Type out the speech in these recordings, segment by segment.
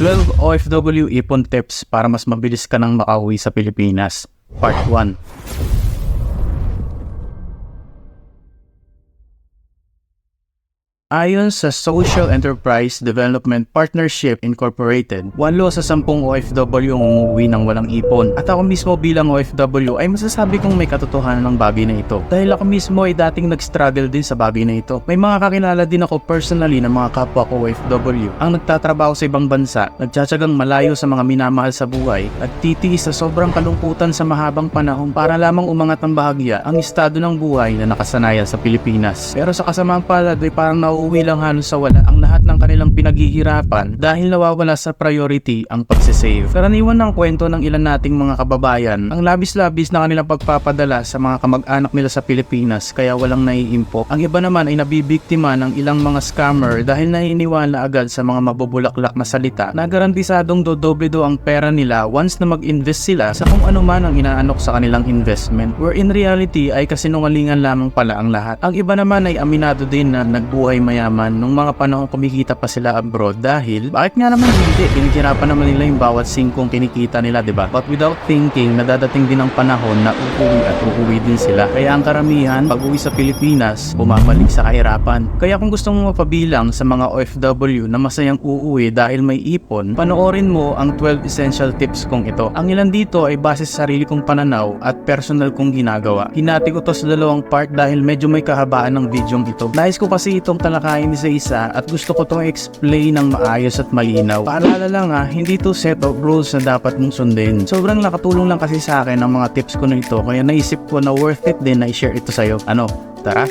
12 OFW ipon tips para mas mabilis ka nang makauwi sa Pilipinas. Part 1. Ayon sa Social Enterprise Development Partnership Incorporated, 8 sa 10 OFW ang umuwi ng walang ipon. At ako mismo bilang OFW ay masasabi kong may katotohanan ng bagay na ito. Dahil ako mismo ay dating nag-struggle din sa bagay na ito. May mga kakilala din ako personally ng mga kapwa ko OFW ang nagtatrabaho sa ibang bansa, nagtsatsagang malayo sa mga minamahal sa buhay at titiis sa sobrang kalungkutan sa mahabang panahon para lamang umangat ng bahagya ang estado ng buhay na nakasanayan sa Pilipinas. Pero sa kasamaang palad ay parang uuwi lang halos sa wala ang lahat ng kanilang pinaghihirapan dahil nawawala sa priority ang pagsisave. Karaniwan ng kwento ng ilan nating mga kababayan ang labis-labis na kanilang pagpapadala sa mga kamag-anak nila sa Pilipinas kaya walang naiimpok. Ang iba naman ay nabibiktima ng ilang mga scammer dahil naiiniwala agad sa mga mabubulaklak na salita na garantisadong dodoble do ang pera nila once na mag-invest sila sa kung ano man ang inaanok sa kanilang investment, where in reality ay kasinungalingan lamang pala ang lahat. Ang iba naman ay aminado din na nagbuhay mayaman nung mga panahon kumikita pa sila abroad dahil bakit nga naman hindi? Pinaghirapan naman nila yung bawat singkong kinikita nila, diba? But without thinking, nadadating din ang panahon na uuwi din sila. Kaya ang karamihan, pag uwi sa Pilipinas, bumabalik sa kahirapan. Kaya kung gusto mo mapabilang sa mga OFW na masayang uuwi dahil may ipon, panoorin mo ang 12 essential tips kong ito. Ang ilan dito ay base sa sarili kong pananaw at personal kong ginagawa. Hinati ko to sa dalawang part dahil medyo may kahabaan ng videong ito. Nais ko kasi itong talakayin isa-isa at gusto ko itong explain ng maayos at malinaw. Paalala lang hindi to set of rules na dapat mong sundin. Sobrang nakatulong lang kasi sa akin ang mga tips ko na ito kaya naisip ko na worth it din na i-share ito sa'yo. Tara?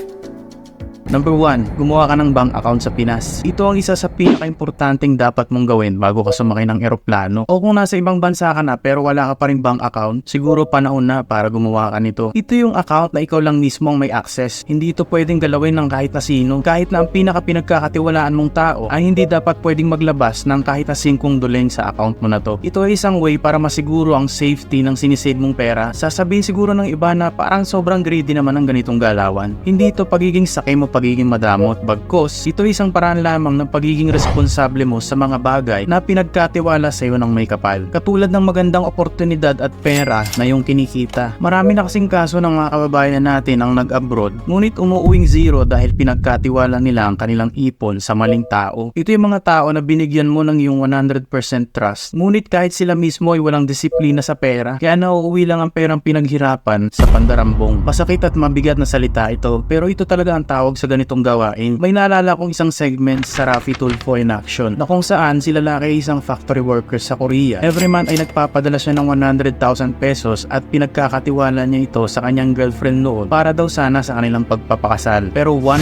Number 1, gumawa ka ng bank account sa Pinas. Ito ang isa sa pinaka-importanting dapat mong gawin bago ka sumakay ng eroplano. O kung nasa ibang bansa ka na pero wala ka pa rin bank account, siguro panahon na para gumawa ka nito. Ito yung account na ikaw lang mismo ang may access. Hindi ito pwedeng galawin ng kahit na sino. Kahit na ang pinaka-pinagkakatiwalaan mong tao ay hindi dapat pwedeng maglabas ng kahit na $5 sa account mo na to. Ito ay isang way para masiguro ang safety ng sinisave mong pera. Sasabihin siguro ng iba na parang sobrang greedy naman ng ganitong galawan. Hindi ito pagiging sakay mo pagiging madamot, bagkos ito isang paraan lamang ng pagiging responsable mo sa mga bagay na pinagkatiwala sa iyo ng may kapal. Katulad ng magandang oportunidad at pera na yung kinikita. Marami na kasing kaso ng mga kababayan natin ang nag-abroad, ngunit umuuwing zero dahil pinagkatiwala nila ang kanilang ipon sa maling tao. Ito yung mga tao na binigyan mo ng yung 100% trust, ngunit kahit sila mismo ay walang disiplina sa pera, kaya nauuwi lang ang perang pinaghirapan sa pandarambong. Masakit at mabigat na salita ito, pero ito talaga ang tawag sa ganitong gawain. May naalala kong isang segment sa Rafi Tulfo in Action na kung saan si lalaki isang factory worker sa Korea. Every month ay nagpapadala siya ng 100,000 pesos at pinagkakatiwala niya ito sa kanyang girlfriend noon para daw sana sa kanilang pagpapakasal. Pero 1.8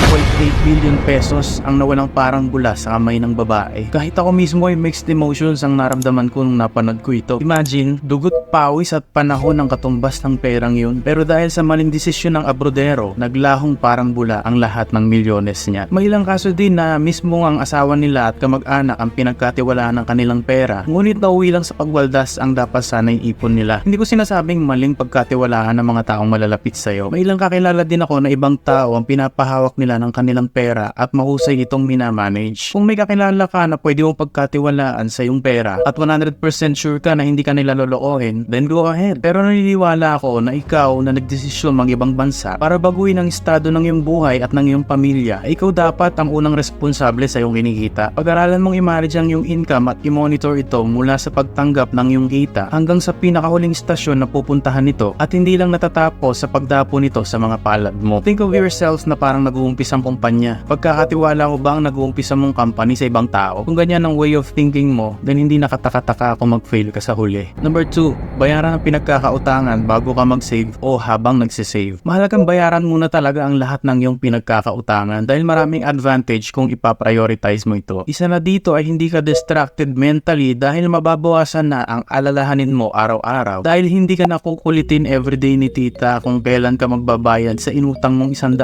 billion pesos ang nawalang parang bula sa kamay ng babae. Kahit ako mismo ay mixed emotions ang naramdaman ko nung napanood ko ito. Imagine, dugot, pawis at panahon ng katumbas ng perang yun. Pero dahil sa maling desisyon ng abrodero, naglahong parang bula ang lahat ng milyones niya. May ilang kaso din na mismo ang asawa nila at kamag-anak ang pinagkatiwalaan ng kanilang pera, ngunit nauwi lang sa pagwaldas ang dapat sana'y ipon nila. Hindi ko sinasabing maling pagkatiwalaan ng mga taong malalapit sa iyo. May ilang kakilala din ako na ibang tao ang pinapahawak nila ng kanilang pera at mahusay itong minamanage. Kung may kakilala ka na pwede mong pagkatiwalaan sa iyong pera at 100% sure ka na hindi ka nila lolokohin, then go ahead. Pero naniniwala ako na ikaw na nagdesisyon mag-ibang bansa para baguhin ang estado ng iyong buhay at ng iyong pamilya, ikaw dapat ang unang responsable sa iyong kinikita. Pag-aralan mong i-manage ang iyong income at i-monitor ito mula sa pagtanggap ng iyong kita hanggang sa pinakahuling stasyon na pupuntahan nito at hindi lang natatapos sa pagdapo nito sa mga palad mo. Think of yourself na parang nag-uumpisa ang kumpanya. Pagkakatiwala mo ba ang nag-uumpisa mong company sa ibang tao? Kung ganyan ang way of thinking mo, then hindi nakataka-taka kung mag-fail ka sa huli. Number 2, bayaran ang pinagkakautangan bago ka mag-save o habang nagsisave. Mahalagang bayaran muna talaga ang lahat ng iyong pinagkakautangan dahil maraming advantage kung ipaprioritize mo ito. Isa na dito ay hindi ka distracted mentally dahil mababawasan na ang alalahanin mo araw-araw dahil hindi ka nakukulitin everyday ni tita kung kailan ka magbabayad sa inutang mong 100,000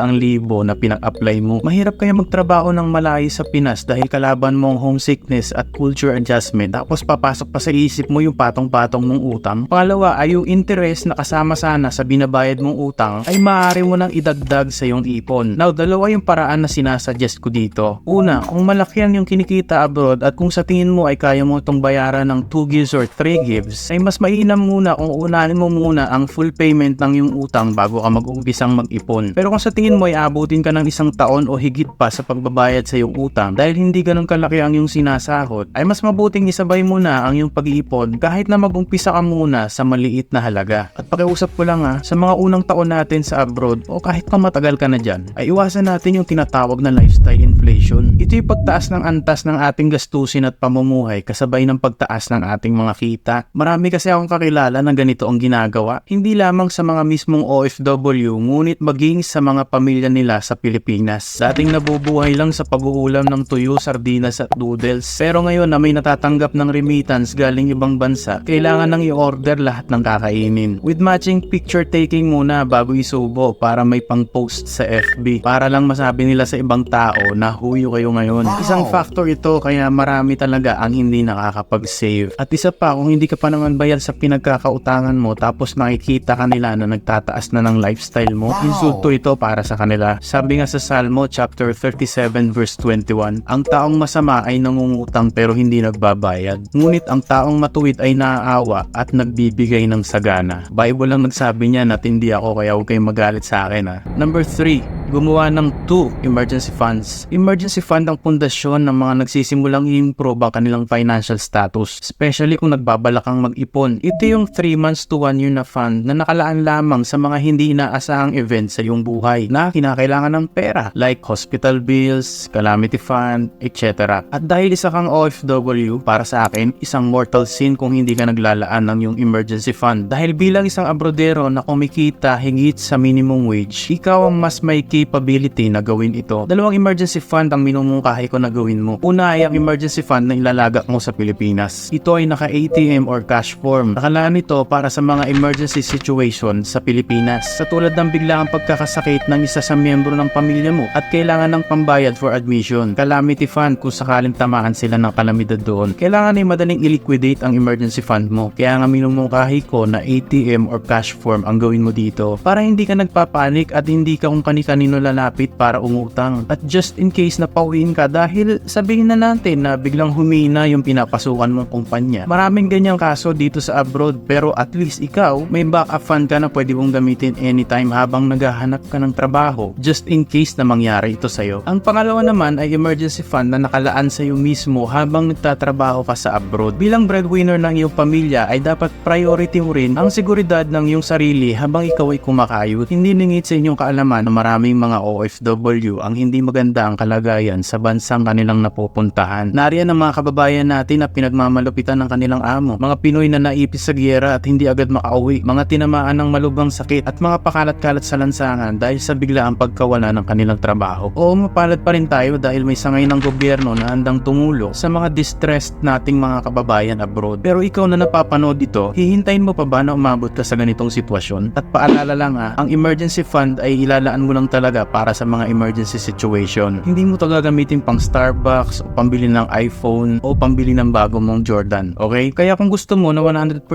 na pinag-apply mo. Mahirap kaya magtrabaho ng malayo sa Pinas dahil kalaban mo ang homesickness at culture adjustment tapos papasok pa sa isip mo yung patong-patong mong utang. Pangalawa ay yung interest na kasama sana sa binabayad mong utang ay maaari mo nang idagdag sa iyong ipon. Now, the Dalawa yung paraan na sinasuggest ko dito. Una, kung malaki yung kinikita abroad at kung sa tingin mo ay kaya mo itong bayaran ng 2 gives or 3 gives, ay mas mainam muna kung unahin mo muna ang full payment ng yung utang bago ka mag-umpisang mag-ipon. Pero kung sa tingin mo ay abutin ka ng 1 taon o higit pa sa pagbabayad sa yung utang dahil hindi ganun kalaki ang yung sinasahod, ay mas mabuting isabay mo na ang yung pag-iipon kahit na mag-umpisa ka muna sa maliit na halaga. At pakiusap ko lang sa mga unang taon natin sa abroad o kahit pa matagal ka na dyan, ay iwasan natin yung tinatawag na lifestyle inflation. Ito yung pagtaas ng antas ng ating gastusin at pamumuhay kasabay ng pagtaas ng ating mga kita. Marami kasi akong kakilala na ganito ang ginagawa, hindi lamang sa mga mismong OFW ngunit maging sa mga pamilya nila sa Pilipinas. Dating nabubuhay lang sa pag-uulam ng tuyo, sardinas at noodles, pero ngayon na may natatanggap ng remittance galing ibang bansa, kailangan nang i-order lahat ng kakainin. With matching picture taking muna bago isubo para may pang-post sa FB, para lang masabi nila sa ibang tao na huyo kayo ngayon. Isang factor ito kaya marami talaga ang hindi nakakapag-save. At isa pa, kung hindi ka pa naman bayad sa pinagkakautangan mo tapos nakikita kanila na nagtataas na ng lifestyle mo, insulto ito para sa kanila. Sabi nga sa Salmo chapter 37 verse 21, ang taong masama ay nangungutang pero hindi nagbabayad. Ngunit ang taong matuwid ay naaawa at nagbibigay ng sagana. Bible lang nagsabi niya na hindi ako kaya huwag kayong magalit sa akin. Number 3, gumawa ng 2 emergency funds. Emergency fund ang pundasyon ng mga nagsisimulang i-improve ang kanilang financial status, especially kung nagbabalak kang mag-ipon. Ito yung 3 months to 1 year na fund na nakalaan lamang sa mga hindi inaasahang events sa iyong buhay na kinakailangan ng pera like hospital bills, calamity fund, etc. At dahil isa kang OFW, para sa akin, isang mortal sin kung hindi ka naglalaan ng yung emergency fund. Dahil bilang isang abrodero na kumikita higit sa minimum wage, ikaw ang mas may capability na gawin ito. 2 emergency fund ang minumungkahi ko na gawin mo. Una ay ang emergency fund na ilalagak mo sa Pilipinas. Ito ay naka-ATM or cash form. Nakalaan ito para sa mga emergency situation sa Pilipinas. Sa tulad ng biglaang pagkakasakit ng isa sa miyembro ng pamilya mo at kailangan ng pambayad for admission. Calamity fund kung sakaling tamaan sila ng kalamidad doon. Kailangan ay madaling i-liquidate ang emergency fund mo. Kaya nga minumungkahi ko na ATM or cash form ang gawin mo dito para hindi ka nagpapanik at hindi ka kung kani-kanino lalapit para umutang. At just in case na pauwiin ka dahil sabihin na natin na biglang humina yung pinapasukan mong kumpanya. Maraming ganyang kaso dito sa abroad pero at least ikaw may backup fund ka na pwede mong gamitin anytime habang naghahanap ka ng trabaho just in case na mangyari ito sa'yo. Ang pangalawa naman ay emergency fund na nakalaan sa'yo mismo habang nagtatrabaho ka sa abroad. Bilang breadwinner ng iyong pamilya ay dapat priority mo rin ang seguridad ng iyong sarili habang ikaw ay kumakayod. Hindi ningit sa inyong kaalaman na maraming mga OFW ang hindi maganda ang kalagayan sa bansang kanilang napupuntahan. Nariyan ang mga kababayan natin na pinagmamalupitan ng kanilang amo. Mga Pinoy na naipis sa giyera at hindi agad makauwi. Mga tinamaan ng malubhang sakit at mga pakalat-kalat sa lansangan dahil sa biglaang pagkawala ng kanilang trabaho. Oo, mapalad pa rin tayo dahil may sangay ng gobyerno na handang tumulong sa mga distressed nating mga kababayan abroad. Pero ikaw na napapanood ito, hihintayin mo pa ba na umabot ka sa ganitong sitwasyon? At paalala lang ang emergency fund ay ilalaan mo lang talaga para sa mga emergency situation. Hindi mo ito gagamitin pang Starbucks o pambili ng iPhone o pambili ng bago mong Jordan. Okay? Kaya kung gusto mo na 100%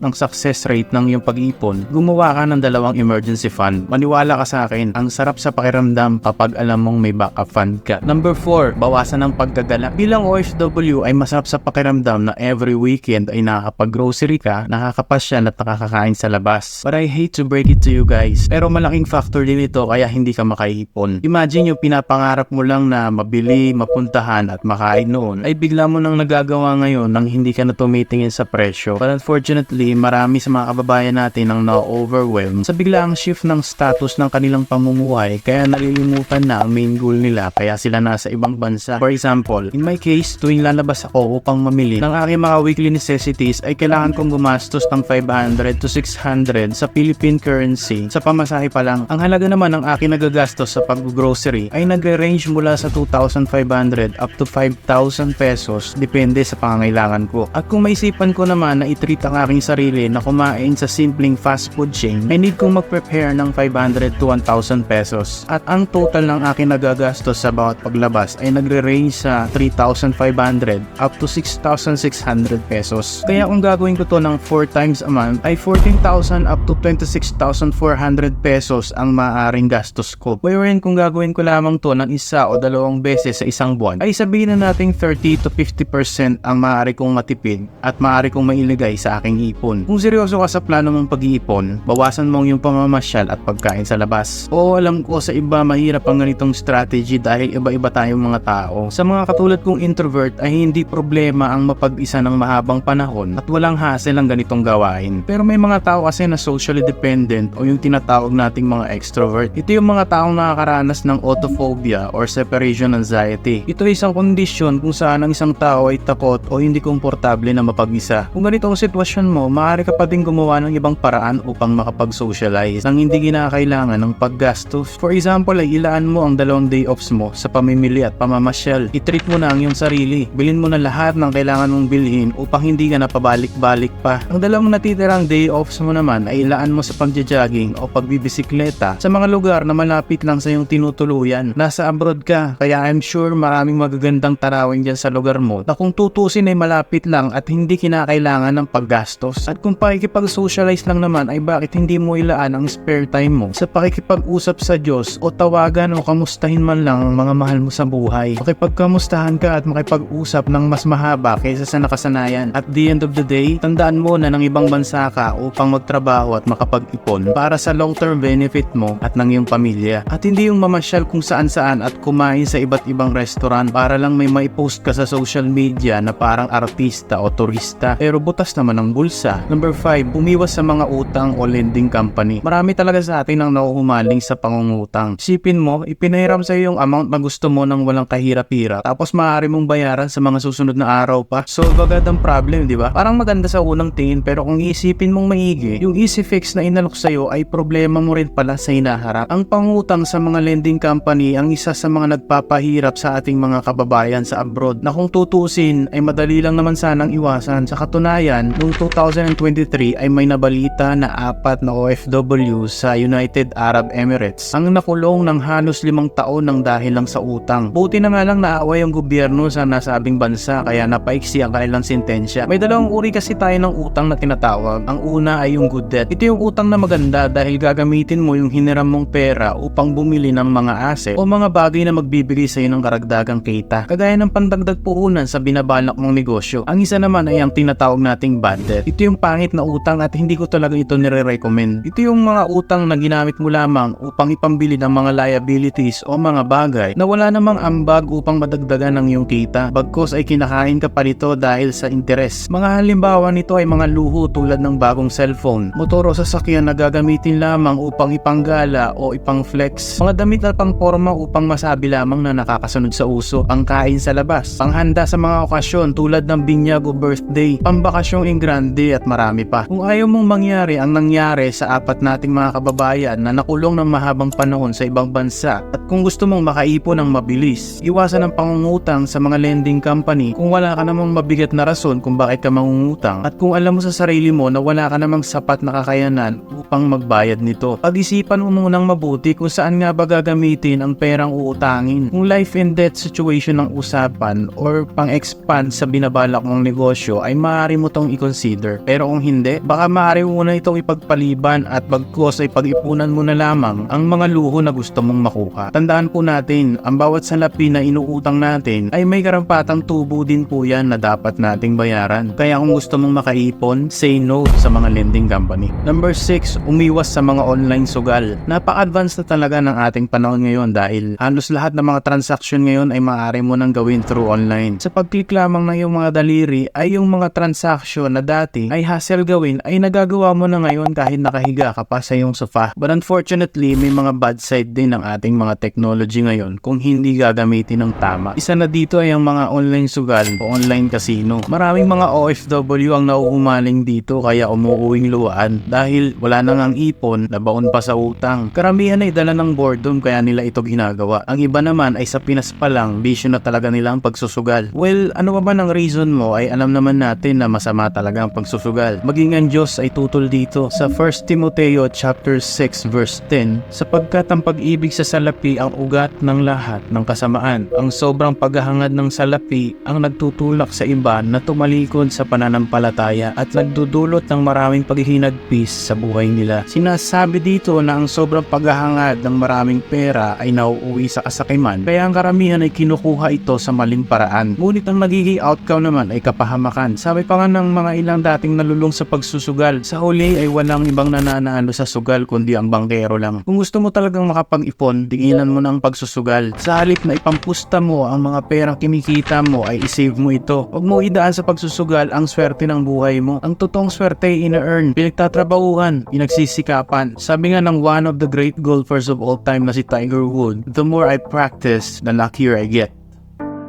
ng success rate ng iyong pag-ipon, gumawa ka ng 2 emergency fund. Maniwala ka sa akin, ang sarap sa pakiramdam kapag alam mong may backup fund ka. Number 4, bawasan ng pagdadala. Bilang OFW ay masarap sa pakiramdam na every weekend ay nakakapag-grocery ka, nakakapasyal at nakakakain sa labas. But I hate to break it to you guys, pero malaking factor din ito kaya hindi ka makaipon. Imagine yung pinapangarap mo lang na mabili, mapuntahan at makain noon ay bigla mo nang nagagawa ngayon nang hindi ka na tumitingin sa presyo. But unfortunately, marami sa mga kababayan natin ang na-overwhelm sa biglaang shift ng status ng kanilang pamumuhay kaya nalilimutan na ang main goal nila kaya sila nasa ibang bansa. For example, in my case, tuwing lalabas ako upang mamili ng aking mga weekly necessities ay kailangan kong gumastos ng 500 to 600 sa Philippine currency sa pamasahe pa lang. Ang halaga naman ng aking nagagastos sa pag-grocery ay nagre-range mula sa 2,500 up to 5,000 pesos depende sa pangangailangan ko. At kung maisipan ko naman na i-treat ang aking sarili na kumain sa simpleng fast food chain, ay need kong mag-prepare ng 500 to 1,000 pesos. At ang total ng aking nagagastos sa bawat paglabas ay nagre-range sa 3,500 up to 6,600 pesos. Kaya kung gagawin ko to ng 4 times a month ay 14,000 up to 26,400 pesos ang maaaring gastos ko. Wherein kung gagawin ko lamang to ng isa o dalawang beses sa isang buwan, ay sabihin na nating 30 to 50% ang maaari kong matipid at maaari kong mailagay sa aking ipon. Kung seryoso ka sa plano mong pag-iipon, bawasan mong yung pamamasyal at pagkain sa labas. Oo, alam ko sa iba mahirap ang ganitong strategy dahil iba-iba tayong mga tao. Sa mga katulad kong introvert ay hindi problema ang mapag-isa ng mahabang panahon at walang hassle ang ganitong gawain. Pero may mga tao kasi na socially dependent o yung tinatawag nating mga extrovert. Ito yung mga taong nakakaranas ng autophobia or separation anxiety. Ito ay isang kondisyon kung saan ang isang tao ay takot o hindi komportable na mapag-isa. Kung ganito ang sitwasyon mo, maaari ka pa din gumawa ng ibang paraan upang makapag-socialize nang hindi kinakailangan ng paggastos. For example, ay ilaan mo ang 2 day offs mo sa pamimili at pamamasyal. I-treat mo na ang iyong sarili. Bilhin mo na lahat ng kailangan mong bilhin upang hindi ka na pabalik-balik pa. Ang 2 natitirang day offs mo naman ay ilaan mo sa pagja-jogging o pagbibisikleta sa mga lugar na malapit lang sa iyong tinutuluyan. Nasa abroad ka, kaya I'm sure maraming magagandang tanawin dyan sa lugar mo na kung tutusin ay malapit lang at hindi kinakailangan ng paggastos. At kung pakikipag-socialize lang naman ay bakit hindi mo ilaan ang spare time mo sa pakikipag-usap sa Diyos o tawagan o kamustahin man lang ang mga mahal mo sa buhay. Makipagkamustahan ka at makipag-usap ng mas mahaba kaysa sa nakasanayan. At the end of the day, tandaan mo na ng ibang bansa ka upang magtrabaho at makapag-ipon para sa long-term benefit mo at ng iyong pamilya. At hindi yung mamasyal kung saan-saan at kumain sa iba't ibang restaurant para lang may maipost ka sa social media na parang artista o turista pero butas naman ang bulsa. Number 5, umiwas sa mga utang o lending company. Marami talaga sa atin ang nauhumaling sa pangungutang. Isipin mo, ipinahiram sa iyo yung amount na gusto mo nang walang kahirap-hirap tapos maaari mong bayaran sa mga susunod na araw pa. So agad ang problem, di ba? Parang maganda sa unang tingin pero kung isipin mong maigi, yung easy fix na inalok sa iyo ay problema mo rin pala sa hinaharap. Ang pangutang sa mga lending company ang isa sa mga nagpapahirap sa ating mga kababayan sa abroad na kung tutusin ay madali lang naman sanang iwasan. Sa katunayan, noong 2023 ay may nabalita na 4 na OFW sa United Arab Emirates ang nakulong ng halos 5 taon ng dahil lang sa utang. Buti na nga lang naaway ang gobyerno sa nasabing bansa kaya napaiksi ang kanilang sentensya. May 2 uri kasi tayo ng utang na tinatawag. Ang una ay yung good debt. Ito yung utang na maganda dahil gagamitin mo yung hiniram mong pera upang bumili ng mga asset o mga bagay na magbibigay sa iyo ng karagdagang kita. Kagaya ng pandagdag puhunan sa binabalak mong negosyo. Ang isa naman ay ang tinatawag nating bad debt. Ito yung pangit na utang at hindi ko talaga ito nire-recommend. Ito yung mga utang na ginamit mo lamang upang ipambili ng mga liabilities o mga bagay na wala namang ambag upang madagdagan ng iyong kita. Bagkos ay kinakain ka pa nito dahil sa interes. Mga halimbawa nito ay mga luho tulad ng bagong cellphone, motor o sasakyan na gagamitin lamang upang ipanggala o ipang-flex. Mga damit na pangporma upang masabi lamang na nakakasunod sa uso. Pangkain sa labas, panghanda sa mga okasyon tulad ng binyag o birthday, pambakasyong ingrande at marami pa. Kung ayaw mong mangyari ang nangyari sa 4 nating mga kababayan na nakulong ng mahabang panahon sa ibang bansa at kung gusto mong makaipon ng mabilis, iwasan ang pangungutang sa mga lending company kung wala ka namang mabigat na rason kung bakit ka mangungutang at kung alam mo sa sarili mo na wala ka namang sapat na kakayanan upang magbayad nito. Pag-isipan mo munang mabuti kung saan nga ba gagamitin ang perang uutangin. Kung life and death situation ang usapan or pang-expand sa binabalak mong negosyo ay maaari mo tong i-consider. Pero kung hindi, baka maaari mo na itong ipagpaliban at bagkos ay pag-ipunan mo na lamang ang mga luho na gusto mong makuha. Tandaan po natin, ang bawat salapi na inuutang natin ay may karampatang tubo din po yan na dapat nating bayaran. Kaya kung gusto mong makaipon, say no sa mga lending company. Number 6, umiwas sa mga online sugal. Napaka-advanced na talaga ng ating panahon ngayon dahil halos lahat ng mga transaction ngayon ay maaari mo nang gawin through online. Sa pag-click lamang ng iyong mga daliri ay yung mga transaction na dati ay hassle gawin ay nagagawa mo na ngayon kahit nakahiga ka pa sa iyong sofa. But unfortunately, may mga bad side din ng ating mga technology ngayon kung hindi gagamitin ng tama. Isa na dito ay ang mga online sugal o online casino. Maraming mga OFW ang nauumaling dito kaya umuuwing luwaan dahil wala nang ang ipon, nabaon pa sa utang. Karamihan ay dala ng boredom kaya nila ito ginagawa. Ang iba naman ay sa Pinas pa lang, bisyo na talaga nila ang pagsusugal. Well, ano ba ang reason mo ay alam naman natin na masama talaga ang pagsusugal. Maging ang Diyos ay tutol dito sa 1 Timoteo chapter 6 verse 10, sapagkat ang pag-ibig sa salapi ang ugat ng lahat ng kasamaan. Ang sobrang paghahangad ng salapi ang nagtutulak sa iba na tumalikod sa pananampalataya at nagdudulot ng maraming paghihinagpis sa buhay nila. Sinasabi dito na ang sobrang paghahangad lahat ng maraming pera ay nauuwi sa kasakiman, kaya ang karamihan ay kinukuha ito sa maling paraan. Ngunit ang magiging outcome naman ay kapahamakan. Sabi pa nga ng mga ilang dating nalulung sa pagsusugal, sa huli ay walang ibang nananalo sa sugal kundi ang bangkero lang. Kung gusto mo talagang makapag-ipon, tinginan mo ng pagsusugal. Sa halip na ipampusta mo ang mga perang kinikita mo ay isave mo ito. Huwag mo idaan sa pagsusugal ang swerte ng buhay mo. Ang totoong swerte ay ina-earn, pinagtatrabahuhan, pinagsisikapan. Sabi nga ng one of the great golfers of all time na si Tiger Woods, the more I practice, the luckier I get.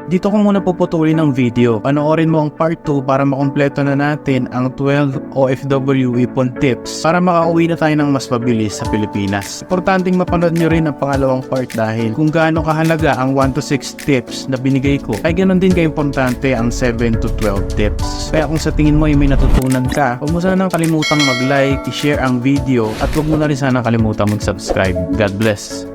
Dito ko muna puputulin ng video. Panoorin mo ang part 2 para makumpleto na natin ang 12 OFW ipon tips para makauwi na tayo ng mas mabilis sa Pilipinas. Importanteng mapanood nyo rin ang pangalawang part dahil kung gaano kahalaga ang 1 to 6 tips na binigay ko, ay ganoon din kaimportante ang 7 to 12 tips. Kaya kung sa tingin mo ay may natutunan ka, huwag mo sanang kalimutang mag-like, i-share ang video at huwag mo na rin sanang kalimutang mag-subscribe. God bless!